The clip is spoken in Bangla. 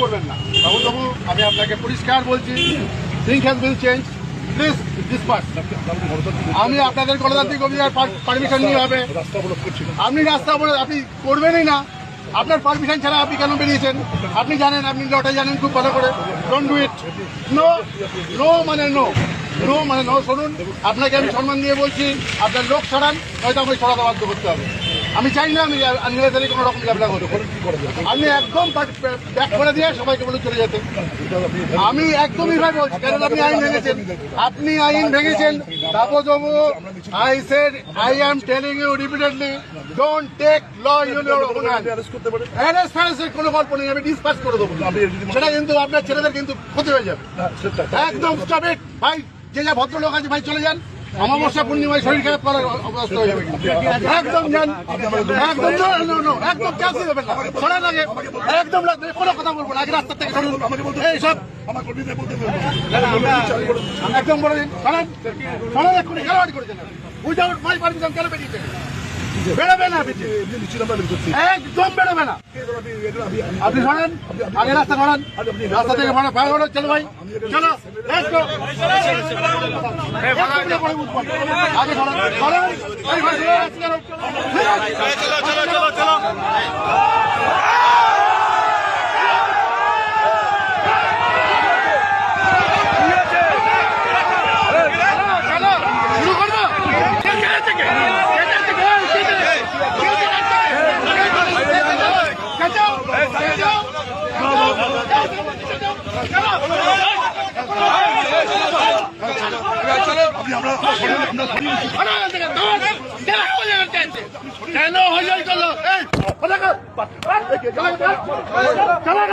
করবেন না বাবু, আমি আপনাকে পরিষ্কার বলছি, things has been change, please disperse. আমি আপনাদের গণতান্ত্রিক অভিযান পারমিশন নিয়ে হবে, আপনি রাস্তা বলে আপনি করবেনই না। আপনার পারমিশন ছাড়া আপনি কেন বেরিয়েছেন? আপনি জানেন, আপনি লটাই জানেন খুব ভালো করে। Don't do it. No no মানে নো, নো মানে নো। শুনুন, আপনাকে আমি সম্মান দিয়ে বলছি, আপনার লোক সরান, হয়তো আমাকে সরাতে বাধ্য করতে হবে। আমি চাই না আমি আনহেলাদারি কোনো রকম ঝামেলা করতে। আপনি একদম ব্যাক করে দিয়ে সবাইকে বলে চলে যেতে। আমি একদমই ভাই বলছি, কারণ আপনি আইন ভেঙেছেন, আপনি আইন ভেঙেছেন। I said, I am telling you repeatedly, don't take law in your own hands. Arrest কোনো গল্প নেই, আমি ডিসপাস করে দেবো। সেটা কিন্তু আপনার ছেলেদের কিন্তু ক্ষতি হয়ে যাবে। একদম স্টপ ইট ভাই, যে যা ভদ্রলোক আছে ভাই চলে যান। অমাবস্যা পূর্ণিমায় শরীর খারাপ করার অবস্থা হয়ে যাবে। একদম যান, একদম একদম চান্স দেবেন না। শোনা লাগে একদম কোনো কথা বলবো না, আগে রাস্তা থেকে শুনুন। এইসব একদম বলে দিন, শোনেন শোনেন, এক্ষুনি খেলোয়াড়ি করেছেন। উইদাউট মাই পারমিশন কেন বেরিয়েছেন? বেরোবে না, একদম বেরোবে না। আপনি শোনেন, আগে রাস্তা সরান, রাস্তা থেকে চলো ভাই, চলো আগে সরান। কেন হইচই করলো? চলা